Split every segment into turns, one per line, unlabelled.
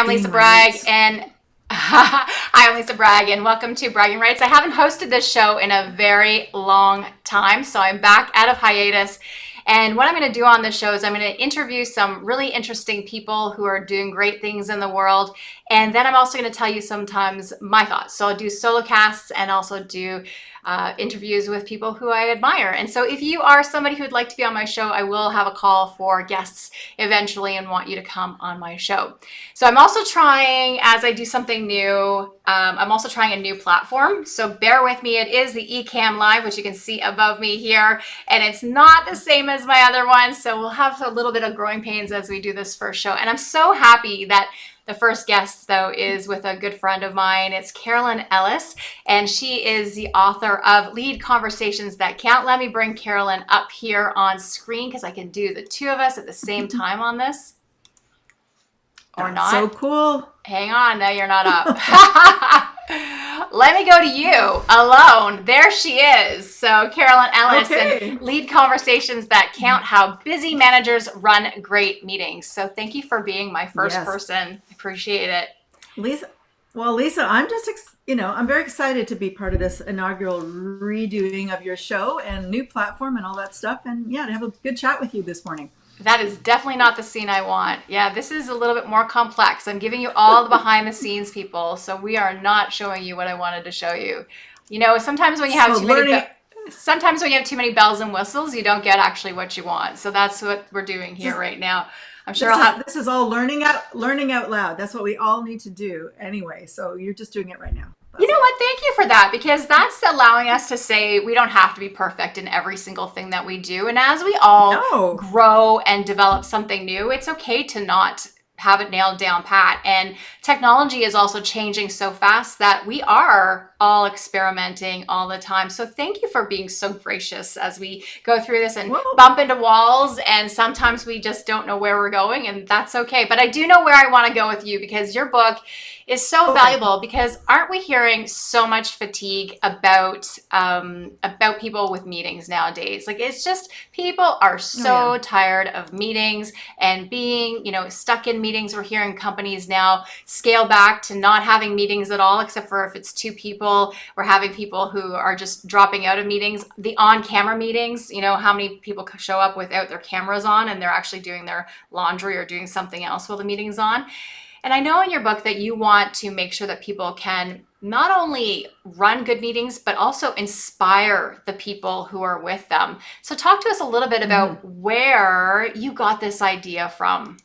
I'm Lisa Bragg, and hi, I'm Lisa Bragg, and welcome to Bragging Rights. I haven't hosted this show in a very long time, so I'm back out of hiatus. And what I'm going to do on this show is I'm going to interview some really interesting people who are doing great things in the world. And then I'm also going to tell you sometimes my thoughts. So I'll do solo casts and also do interviews with people who I admire. And so if you are somebody who would like to be on my show, I will have a call for guests eventually and want you to come on my show. So I'm also trying, as I do something new, I'm also trying a new platform. So bear with me. It is the Ecamm Live, which you can see above me here. And it's not the same as my other one. So we'll have a little bit of growing pains as we do this first show. And I'm so happy that the first guest, though, is with a good friend of mine. It's Carolyn Ellis, and she is the author of Lead Conversations That Count. Let me bring Carolyn up here on screen because I can do the two of us at the same time on this. Or
That's
not.
so cool.
Hang on, no, you're not up. Let me go to you alone. There she is. So Carolyn Ellis and Lead Conversations That Count, how busy managers run great meetings. So thank you for being my first person. I appreciate it.
Lisa, I'm just, I'm very excited to be part of this inaugural redoing of your show and new platform and all that stuff. And yeah, to have a good chat with you this morning.
That is definitely not the scene I want. Yeah, this is a little bit more complex. I'm giving you all the behind the scenes people, so we are not showing you what I wanted to show you. You know, sometimes when you have sometimes when you have too many bells and whistles, you don't get actually what you want. So that's what we're doing here right now. I'm sure
this is all learning out loud. That's what we all need to do anyway. So you're just doing it right now.
You know what? Thank you for that, because that's allowing us to say we don't have to be perfect in every single thing that we do. And as we all grow and develop something new, it's okay to not have it nailed down pat. And technology is also changing so fast that we are all experimenting all the time. So thank you for being so gracious as we go through this and bump into walls. And sometimes we just don't know where we're going, and that's okay. But I do know where I want to go with you, because your book is so valuable. Because aren't we hearing so much fatigue about people with meetings nowadays? Like, it's just, people are so tired of meetings and being, stuck in meetings. We're hearing companies now scale back to not having meetings at all, except for if it's two people. We're having people who are just dropping out of meetings. The on-camera meetings, how many people show up without their cameras on and they're actually doing their laundry or doing something else while the meeting's on. And I know in your book that you want to make sure that people can not only run good meetings, but also inspire the people who are with them. So talk to us a little bit about where you got this idea from.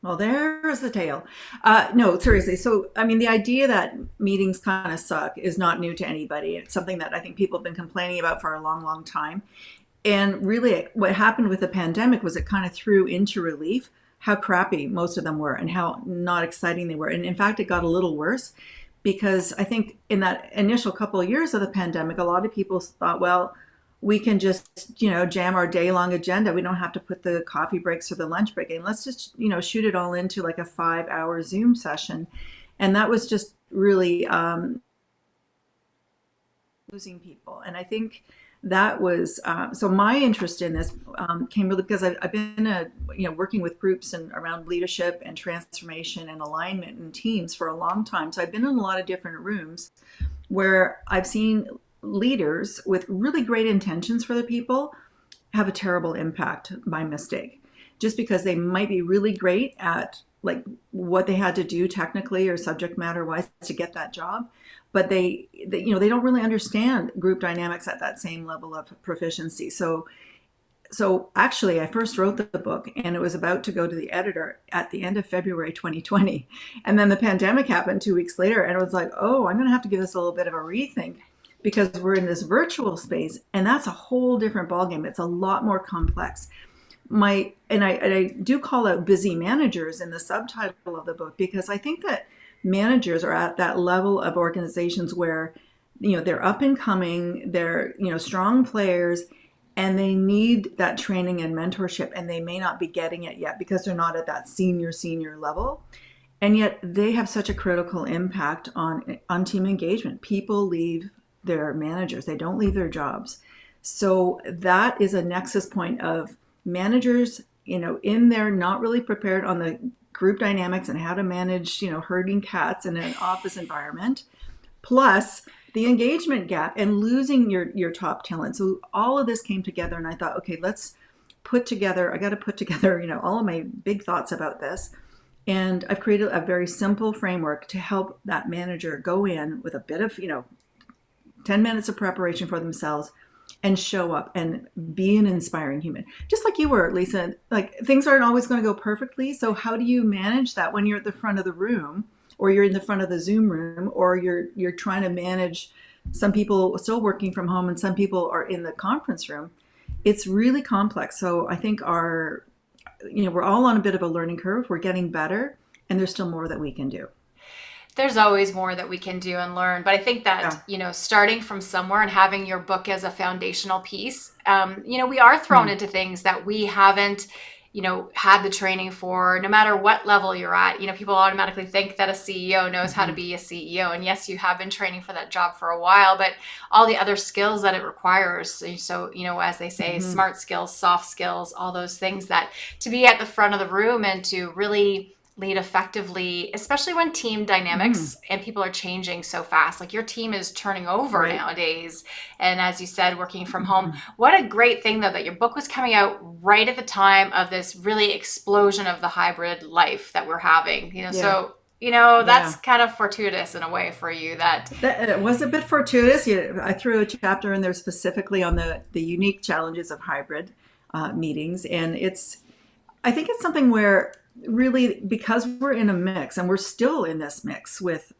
Well, there's the tale. No, seriously. So, the idea that meetings kind of suck is not new to anybody. It's something that I think people have been complaining about for a long, long time. And really, what happened with the pandemic was it kind of threw into relief how crappy most of them were and how not exciting they were. And in fact, it got a little worse, because I think in that initial couple of years of the pandemic, a lot of people thought, well, we can just, jam our day-long agenda. We don't have to put the coffee breaks or the lunch break in. Let's just, shoot it all into like a 5-hour Zoom session. And that was just really losing people. And I think that was, so my interest in this came really because I've been, working with groups and around leadership and transformation and alignment and teams for a long time. So I've been in a lot of different rooms where I've seen leaders with really great intentions for the people have a terrible impact by mistake, just because they might be really great at like what they had to do technically or subject matter wise to get that job, but they don't really understand group dynamics at that same level of proficiency. So actually I first wrote the book and it was about to go to the editor at the end of February 2020, and then the pandemic happened 2 weeks later, and it was like, I'm going to have to give this a little bit of a rethink, because we're in this virtual space, and that's a whole different ballgame. It's a lot more complex. I do call out busy managers in the subtitle of the book, because I think that managers are at that level of organizations where, they're up and coming, they're, strong players, and they need that training and mentorship, and they may not be getting it yet because they're not at that senior level. And yet they have such a critical impact on team engagement. People leave their managers. They don't leave their jobs. So that is a nexus point of managers, in there not really prepared on the group dynamics and how to manage, herding cats in an office environment, plus the engagement gap and losing your top talent. So all of this came together, and I thought, okay, I got to put together, all of my big thoughts about this. And I've created a very simple framework to help that manager go in with a bit of, 10 minutes of preparation for themselves and show up and be an inspiring human. Just like you were, Lisa, like things aren't always going to go perfectly. So how do you manage that when you're at the front of the room, or you're in the front of the Zoom room, or you're trying to manage some people still working from home and some people are in the conference room? It's really complex. So I think we're all on a bit of a learning curve. We're getting better, and there's still more that we can do.
There's always more that we can do and learn. But I think that, starting from somewhere and having your book as a foundational piece, we are thrown into things that we haven't, had the training for. No matter what level you're at, people automatically think that a CEO knows how to be a CEO. And yes, you have been training for that job for a while, but all the other skills that it requires. So, as they say, smart skills, soft skills, all those things that to be at the front of the room and to really lead effectively, especially when team dynamics and people are changing so fast. Like your team is turning over nowadays. And as you said, working from home, what a great thing though, that your book was coming out right at the time of this really explosion of the hybrid life that we're having, so that's kind of fortuitous in a way for you that
it was a bit fortuitous. I threw a chapter in there specifically on the unique challenges of hybrid meetings. And I think it's something where really, because we're in a mix, and we're still in this mix with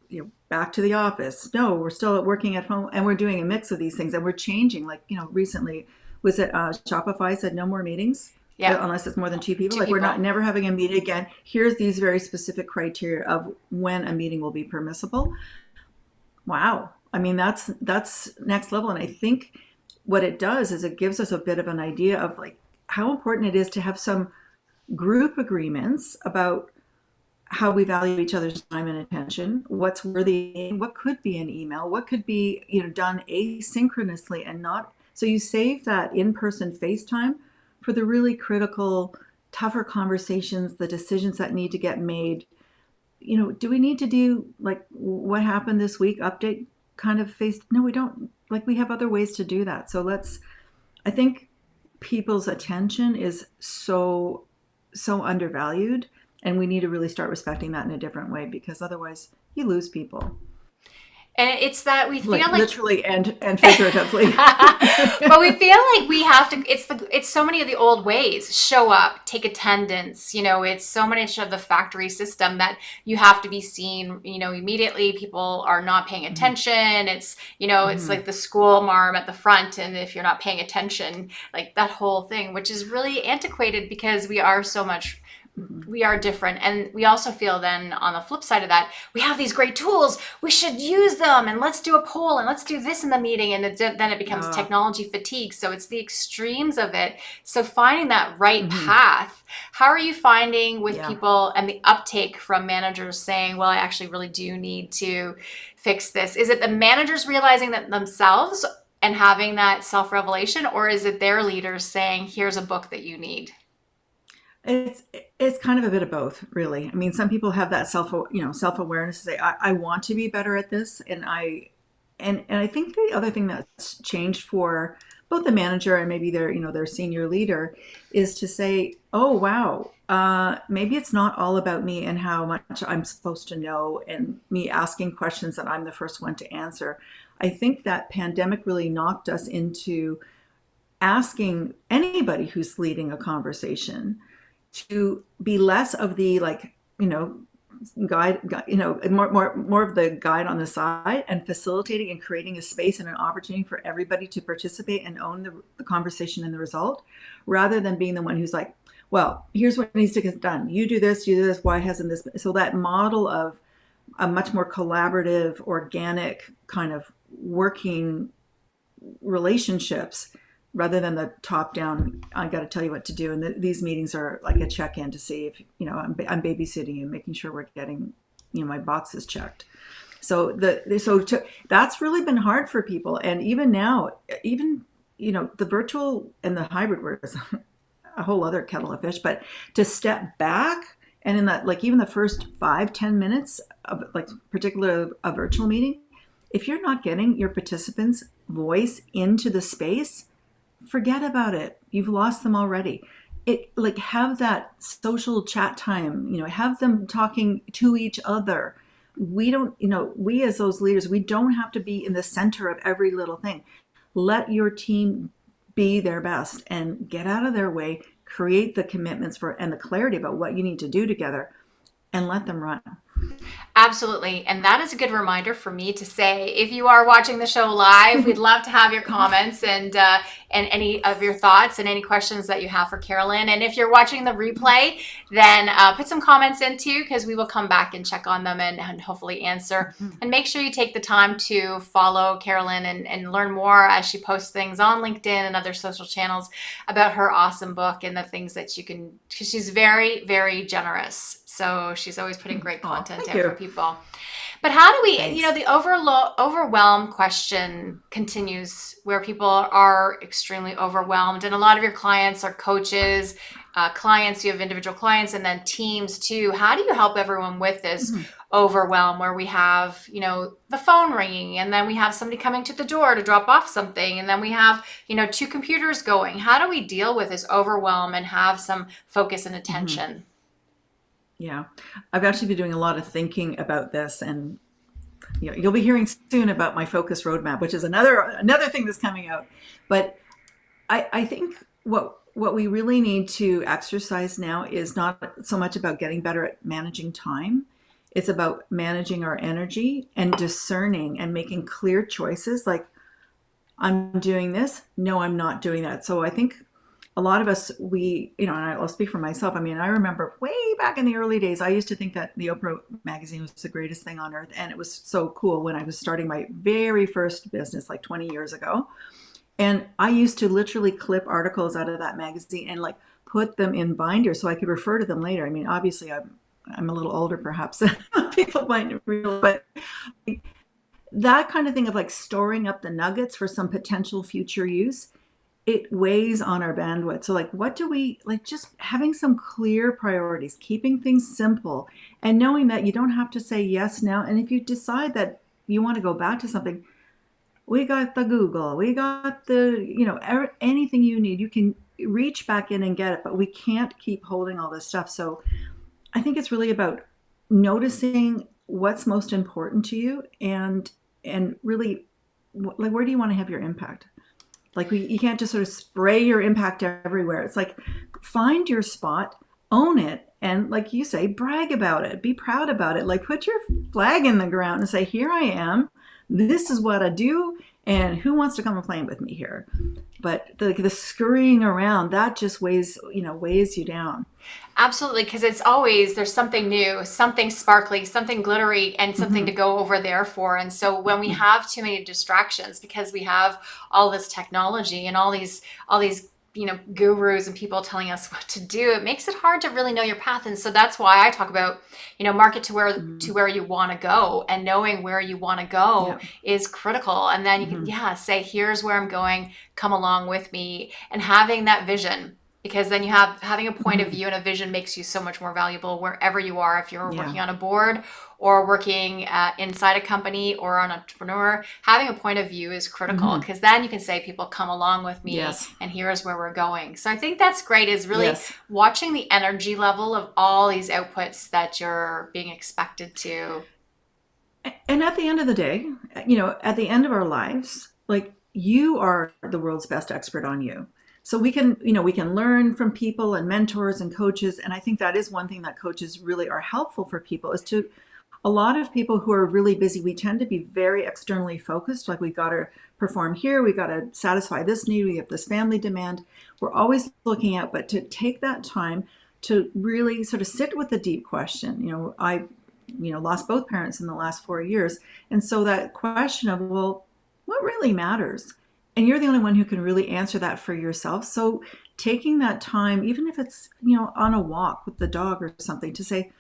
back to the office, no, we're still working at home, and we're doing a mix of these things, and we're changing. Like recently, was it Shopify said no more meetings unless it's more than two people. We're never having a meeting again. Here's these very specific criteria of when a meeting will be permissible. Wow, I mean that's next level. And I think what it does is it gives us a bit of an idea of like how important it is to have some group agreements about how we value each other's time and attention, what's worthy, what could be an email, what could be done asynchronously and not. So you save that in-person FaceTime for the really critical, tougher conversations, the decisions that need to get made. Do we need to do like what happened this week update kind of face? No, we don't. Like we have other ways to do that. So I think people's attention is so undervalued, and we need to really start respecting that in a different way, because otherwise you lose people.
And it's that we feel like
literally and figuratively.
But we feel like we have to, it's so many of the old ways. Show up, take attendance, it's so much of the factory system that you have to be seen, immediately. People are not paying attention. It's, it's like the school marm at the front. And if you're not paying attention, like that whole thing, which is really antiquated because we are so much we are different. And we also feel then on the flip side of that, we have these great tools. We should use them, and let's do a poll, and let's do this in the meeting. And then it becomes technology fatigue. So it's the extremes of it. So finding that right path, how are you finding with people and the uptake from managers saying, well, I actually really do need to fix this? Is it the managers realizing that themselves and having that self-revelation, or is it their leaders saying, here's a book that you need?
It's kind of a bit of both, really. I mean, some people have that self-awareness to say, I want to be better at this. And I think the other thing that's changed for both the manager and maybe their senior leader is to say, oh, wow, maybe it's not all about me and how much I'm supposed to know and me asking questions that I'm the first one to answer. I think that pandemic really knocked us into asking anybody who's leading a conversation to be less of the guide, more of the guide on the side, and facilitating and creating a space and an opportunity for everybody to participate and own the conversation and the result, rather than being the one who's like, well, here's what needs to get done. You do this, why hasn't this? So that model of a much more collaborative, organic kind of working relationships, rather than the top down, I got to tell you what to do. And these meetings are like a check-in to see if, I'm babysitting you, making sure we're getting, my boxes checked. So that's really been hard for people. And even now, the virtual and the hybrid work is a whole other kettle of fish, but to step back And in that, like even the first 5-10 minutes of like particular a virtual meeting, if you're not getting your participants' voice into the space, forget about it. You've lost them already. It like have that social chat time, have them talking to each other. We don't, we as those leaders, we don't have to be in the center of every little thing. Let your team be their best and get out of their way, create the commitments for and the clarity about what you need to do together, and let them run.
Absolutely. And that is a good reminder for me to say, if you are watching the show live, we'd love to have your comments and any of your thoughts and any questions that you have for Carolyn. And if you're watching the replay, then put some comments in too, because we will come back and check on them and hopefully answer. And make sure you take the time to follow Carolyn and learn more as she posts things on LinkedIn and other social channels about her awesome book and the things that you can, because she's very, very generous. So she's always putting great content out for people. But how do we, the overwhelm question continues, where people are extremely overwhelmed. And a lot of your clients are coaches, clients, you have individual clients, and then teams too. How do you help everyone with this overwhelm where we have, the phone ringing, and then we have somebody coming to the door to drop off something, and then we have, 2 computers going? How do we deal with this overwhelm and have some focus and attention?
Yeah, I've actually been doing a lot of thinking about this, and you'll be hearing soon about my focus roadmap, which is another thing that's coming out. But I think what we really need to exercise now is not so much about getting better at managing time. It's about managing our energy and discerning and making clear choices. Like, I'm doing this. No, I'm not doing that. So I think a lot of us, and I'll speak for myself. I mean, I remember way back in the early days, I used to think that the Oprah magazine was the greatest thing on earth. And it was so cool when I was starting my very first business, like 20 years ago. And I used to literally clip articles out of that magazine and like put them in binders so I could refer to them later. I mean, obviously I'm a little older perhaps than people might realize, but that kind of thing of like storing up the nuggets for some potential future use, it weighs on our bandwidth. So like, what do we like, just having some clear priorities, keeping things simple, and knowing that you don't have to say yes now. And if you decide that you want to go back to something, we got the Google, we got the, anything you need, you can reach back in and get it, but we can't keep holding all this stuff. So I think it's really about noticing what's most important to you and really like, where do you want to have your impact? Like you can't just sort of spray your impact everywhere. It's like, find your spot, own it, and like you say, brag about it, be proud about it. Like put your flag in the ground and say, here I am, this is what I do, and who wants to come and play with me here? But the scurrying around, that just weighs you down.
Absolutely, because it's always, there's something new, something sparkly, something glittery, and something to go over there for. And so when we have too many distractions, because we have all this technology and all these gurus and people telling us what to do, it makes it hard to really know your path. And so that's why I talk about, market to where you want to go, and knowing where you want to go is critical. And then you can, say, here's where I'm going, come along with me, and having that vision. Because then having a point of view and a vision makes you so much more valuable wherever you are. If you're working on a board or working inside a company or an entrepreneur, having a point of view is critical, because then you can say, people, come along with me, and here's where we're going. So I think that's great, is really watching the energy level of all these outputs that you're being expected to.
And at the end of the day, at the end of our lives, like, you are the world's best expert on you. So we can learn from people and mentors and coaches. And I think that is one thing that coaches really are helpful for people, is to, a lot of people who are really busy, we tend to be very externally focused. Like, we got to perform here, we got to satisfy this need, we have this family demand. We're always looking out, but to take that time to really sort of sit with the deep question. I lost both parents in the last 4 years. And so that question of, well, what really matters? And you're the only one who can really answer that for yourself. So taking that time, even if it's, on a walk with the dog or something, to say,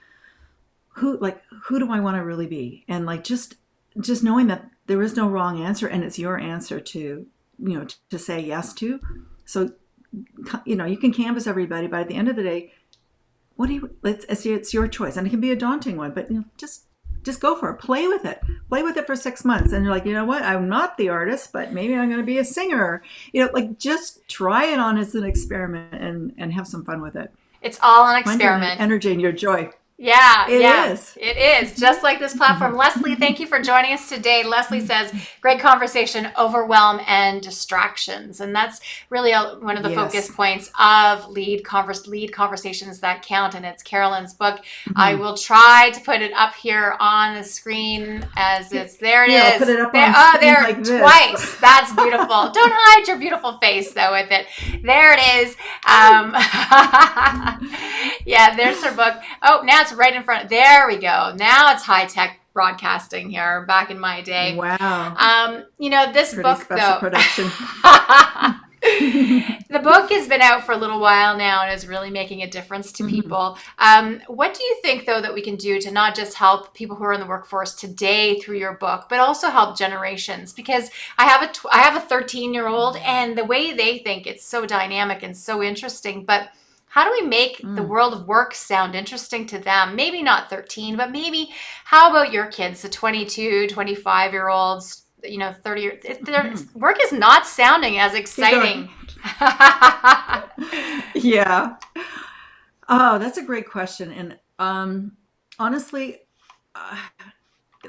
who do I want to really be? And like, just knowing that there is no wrong answer, and it's your answer to say yes to. So, you can canvas everybody, but at the end of the day, what do you, it's your choice. And it can be a daunting one, but just go for it. Play with it. Play with it for 6 months. And you're like, you know what? I'm not the artist, but maybe I'm going to be a singer. Like just try it on as an experiment and have some fun with it.
It's all an
Find your
experiment.
energy and your joy.
Yeah,
It is.
It is. Just like this platform. Leslie, thank you for joining us today. Leslie says, great conversation, overwhelm, and distractions. And that's really one of the focus points of lead conversations that count. And it's Carolyn's book. I will try to put it up here on the screen as it's there. It is.
I'll put it up on screen like this.
Twice. That's beautiful. Don't hide your beautiful face, though, with it. There it is. Yeah, there's her book. Oh, now it's right in front. There we go. Now it's high-tech broadcasting here. Back in my day.
Wow.
This
Pretty
book,
special
though.
production.
The book has been out for a little while now and is really making a difference to people. What do you think, though, that we can do to not just help people who are in the workforce today through your book, but also help generations? Because I have a 13-year-old, and the way they think, it's so dynamic and so interesting. But how do we make the world of work sound interesting to them? Maybe not 13, but maybe how about your kids, the 22, 25-year-olds, 30, their work is not sounding as exciting.
Yeah. Oh, that's a great question. And honestly,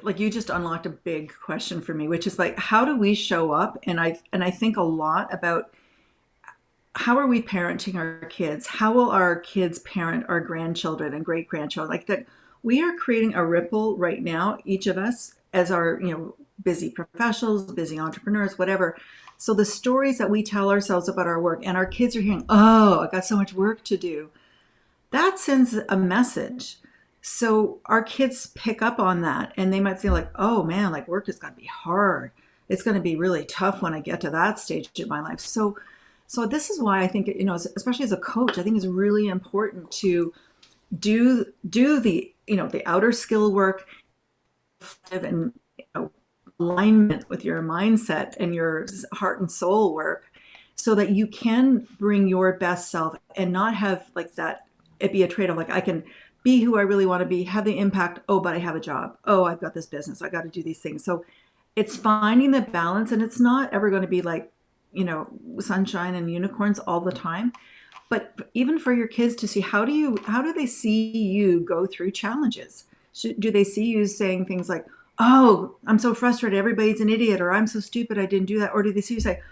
like you just unlocked a big question for me, which is like, how do we show up? And I think a lot about how are we parenting our kids? How will our kids parent our grandchildren and great grandchildren? Like that, we are creating a ripple right now, each of us, as our busy professionals, busy entrepreneurs, whatever. So the stories that we tell ourselves about our work, and our kids are hearing, oh, I got so much work to do. That sends a message. So our kids pick up on that, and they might feel like, oh man, like work is going to be hard. It's going to be really tough when I get to that stage in my life. So this is why I think, especially as a coach, I think it's really important to do the, the outer skill work and alignment with your mindset and your heart and soul work, so that you can bring your best self and not have like that, it be a trade-off. Like I can be who I really want to be, have the impact. Oh, but I have a job. Oh, I've got this business. I got to do these things. So it's finding the balance, and it's not ever going to be like, sunshine and unicorns all the time. But even for your kids to see, how do they see you go through challenges? Do they see you saying things like, oh, I'm so frustrated, everybody's an idiot, or I'm so stupid, I didn't do that? Or do they see you say,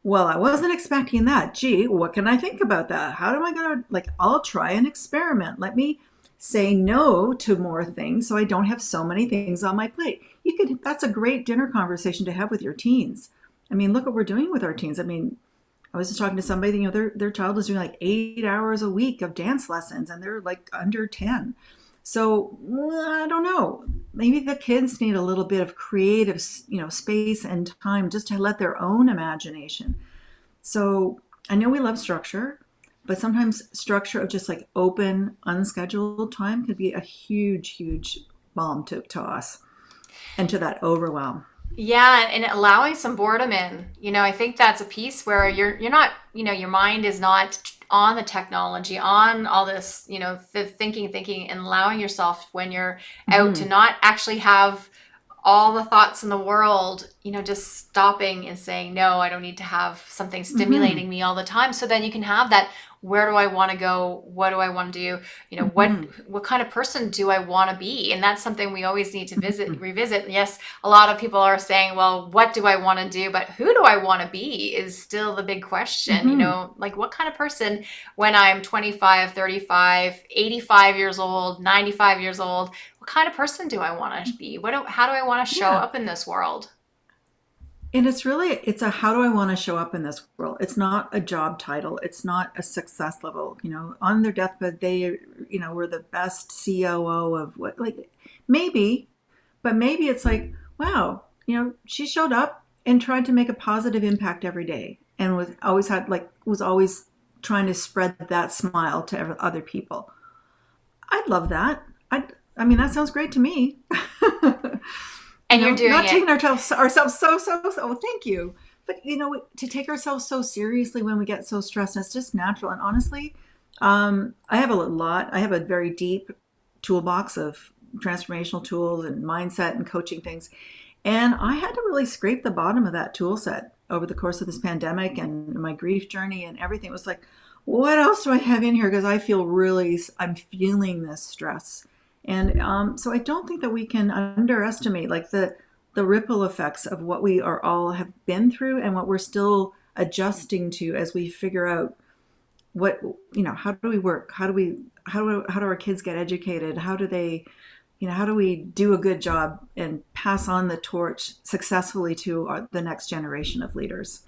well, I wasn't expecting that. Gee, what can I think about that? How am I going to, I'll try an experiment. Let me say no to more things so I don't have so many things on my plate. That's a great dinner conversation to have with your teens. I mean, look what we're doing with our teens. I mean, I was just talking to somebody, their child is doing like 8 hours a week of dance lessons, and they're like under 10. So I don't know, maybe the kids need a little bit of creative, space and time just to let their own imagination. So I know we love structure, but sometimes structure of just like open, unscheduled time could be a huge, huge balm to us and to that overwhelm.
Yeah, and allowing some boredom in. I think that's a piece where you're not, your mind is not on the technology, on all this, the thinking, and allowing yourself when you're out to not actually have all the thoughts in the world, just stopping and saying, no, I don't need to have something stimulating me all the time. So then you can have that, where do I want to go? What do I want to do? What kind of person do I want to be? And that's something we always need to revisit. Yes, a lot of people are saying, well, what do I want to do? But who do I want to be is still the big question. What kind of person when I'm 25, 35, 85 years old, 95 years old, what kind of person do I want to be? How do I want to show up in this world?
And it's a how do I want to show up in this world? It's not a job title. It's not a success level. On their deathbed, they, were the best COO of what, maybe, but maybe it's like, wow, she showed up and tried to make a positive impact every day, and was always trying to spread that smile to other people. I'd love that. I mean, that sounds great to me.
And you're doing
not
it.
Taking ourselves so, thank you. But, to take ourselves so seriously when we get so stressed, it's just natural. And honestly, I have a lot. I have a very deep toolbox of transformational tools and mindset and coaching things. And I had to really scrape the bottom of that tool set over the course of this pandemic and my grief journey and everything. It was like, what else do I have in here? Because I'm feeling this stress. And so I don't think that we can underestimate like the ripple effects of what we are all have been through and what we're still adjusting to as we figure out what, how do we work? How do our kids get educated? How do they, how do we do a good job and pass on the torch successfully to the next generation of leaders?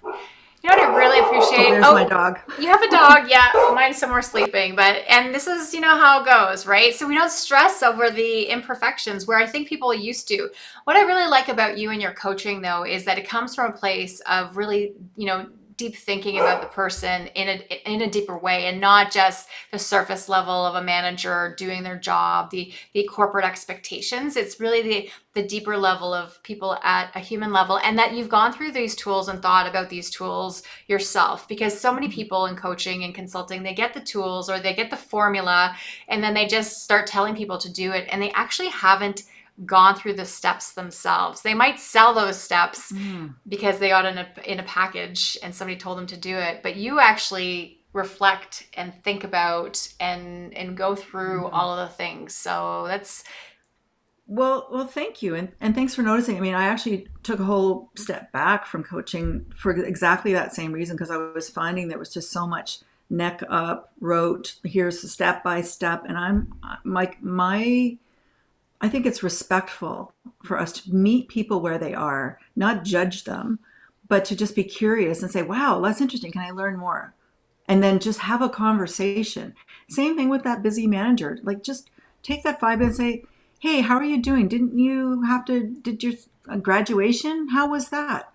You know what I really appreciate?
Oh, there's my dog.
You have a dog, yeah. Mine's somewhere sleeping, and this is, how it goes, right? So we don't stress over the imperfections where I think people used to. What I really like about you and your coaching, though, is that it comes from a place of really, deep thinking about the person in a deeper way, and not just the surface level of a manager doing their job, the corporate expectations. It's really the deeper level of people at a human level, and that you've gone through these tools and thought about these tools yourself. Because so many people in coaching and consulting, they get the tools or they get the formula, and then they just start telling people to do it, and they actually haven't gone through the steps themselves. They might sell those steps because they got in a package and somebody told them to do it, but you actually reflect and think about and go through all of the things. So that's
well, thank you. And thanks for noticing. I mean, I actually took a whole step back from coaching for exactly that same reason, because I was finding there was just so much neck up, wrote, here's the step by step. And I think it's respectful for us to meet people where they are, not judge them, but to just be curious and say, wow, that's interesting. Can I learn more? And then just have a conversation. Same thing with that busy manager. Like, just take that 5 minutes and say, hey, how are you doing? Did your graduation? How was that?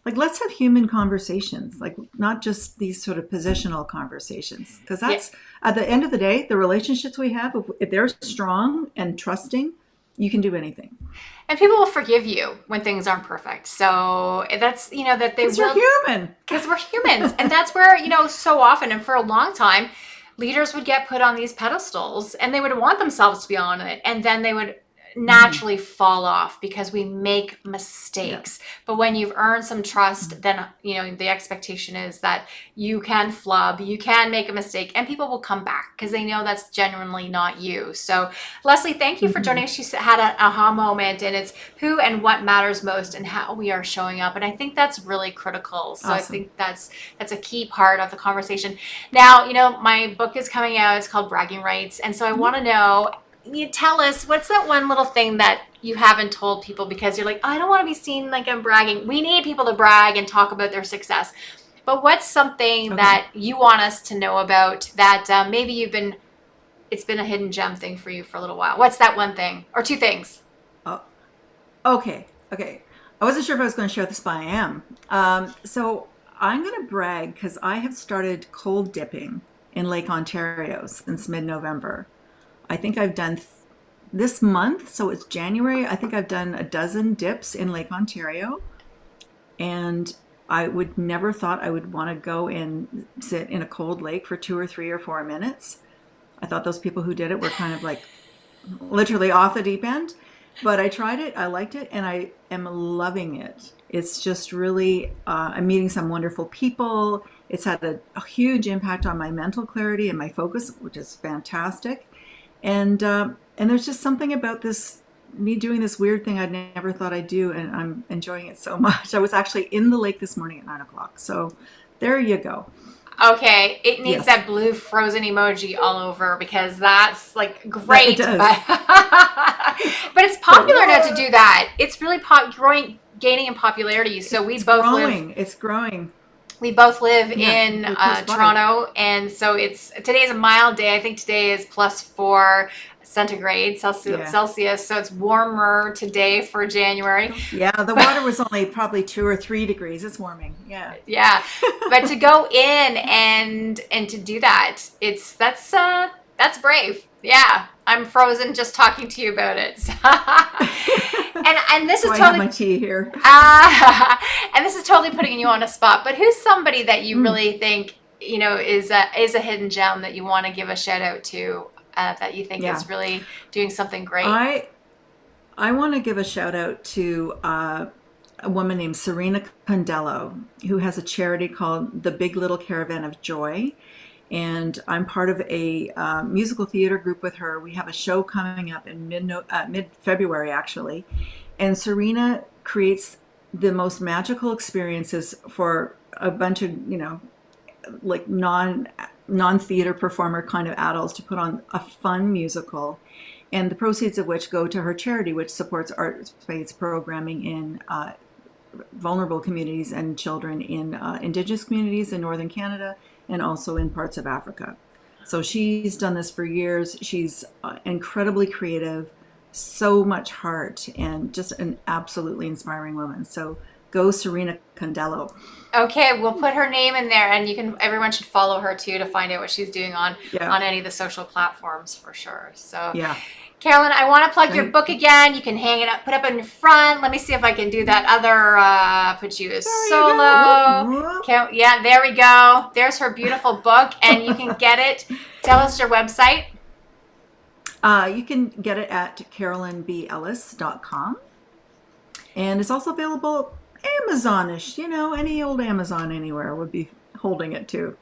Like, let's have human conversations, like not just these sort of positional conversations. Because that's, at the end of the day, the relationships we have, if they're strong and trusting, you can do anything.
And people will forgive you when things aren't perfect. So that's, that they will.
Because you're human.
Because we're humans. And that's where, so often and for a long time, leaders would get put on these pedestals and they would want themselves to be on it. And then they would naturally fall off because we make mistakes. Yeah. But when you've earned some trust, then, the expectation is that you can flub, you can make a mistake, and people will come back because they know that's genuinely not you. So Leslie, thank you for joining us. She had an aha moment, and it's who and what matters most and how we are showing up. And I think that's really critical. So awesome. I think that's a key part of the conversation. Now, my book is coming out. It's called Bragging Rights. And so I want to know, you tell us, what's that one little thing that you haven't told people because you're like, I don't want to be seen like I'm bragging. We need people to brag and talk about their success. But what's something that you want us to know about that maybe it's been a hidden gem thing for you for a little while? What's that one thing or two things?
Oh, okay. I wasn't sure if I was going to share this, but I am. So I'm going to brag because I have started cold dipping in Lake Ontario since mid-November. I think I've done this month, so it's January. I think I've done a dozen dips in Lake Ontario, and I would never thought I would want to go and sit in a cold lake for 2 or 3 or 4 minutes. I thought those people who did it were kind of like literally off the deep end, but I tried it, I liked it, and I am loving it. It's just really, I'm meeting some wonderful people. It's had a huge impact on my mental clarity and my focus, which is fantastic. And there's just something about me doing this weird thing I'd never thought I'd do, and I'm enjoying it so much. I was actually in the lake this morning at 9:00. So there you go.
Okay, it needs that blue frozen emoji all over because that's like great.
It does.
But it's popular now to do that. It's really gaining in popularity. So it's growing. We both live in Toronto, and so today's a mild day. I think today is +4 centigrade Celsius, so it's warmer today for January.
Yeah, the water was only probably 2 or 3 degrees. It's warming.
Yeah. But to go in and to do that, that's brave. Yeah, I'm frozen just talking to you about it. And this is totally.
I have my tea here.
And this is totally putting you on a spot. But who's somebody that you really think is a hidden gem that you want to give a shout out to, that you think
Yeah.
is really doing something great?
I want to give a shout out to a woman named Serena Condello, who has a charity called the Big Little Caravan of Joy. And I'm part of a musical theater group with her. We have a show coming up in mid-February, actually. And Serena creates the most magical experiences for a bunch of, like non-theater performer kind of adults to put on a fun musical, and the proceeds of which go to her charity, which supports arts-based programming in vulnerable communities and children in Indigenous communities in Northern Canada and also in parts of Africa. So she's done this for years. She's incredibly creative, so much heart, and just an absolutely inspiring woman. So go Serena Condello.
Okay, we'll put her name in there, and everyone should follow her too to find out what she's doing on
Yeah.
any of the social platforms for sure. So
Yeah.
Carolyn, I want to plug your
Great.
book again. You can hang it up, put up in front. Let me see if I can do that other, put you as
There you
solo.
go. Whoop, whoop.
Yeah, there we go. There's her beautiful book, and you can get it. Tell us your website.
You can get it at carolynbellis.com. And it's also available Amazonish. Any old Amazon anywhere would be holding it too.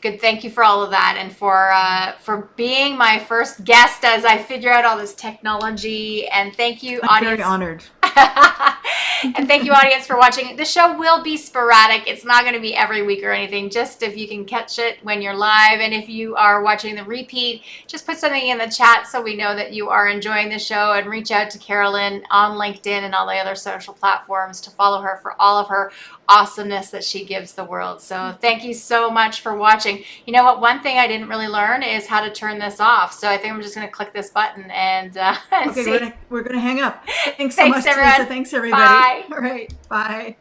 Good. Thank you for all of that, and for being my first guest as I figure out all this technology. And thank you,
I'm
audience.
very honored.
And thank you, audience, for watching. The show will be sporadic. It's not going to be every week or anything, just if you can catch it when you're live. And if you are watching the repeat, just put something in the chat so we know that you are enjoying the show, and reach out to Carolyn on LinkedIn and all the other social platforms to follow her for all of her awesomeness that she gives the world. So thank you so much for watching. You know what? One thing I didn't really learn is how to turn this off. So I think I'm just going to click this button and
Okay,
see.
we're gonna hang up. Thanks so much,
everyone.
Teresa. Thanks, everybody.
Bye.
All right. Bye.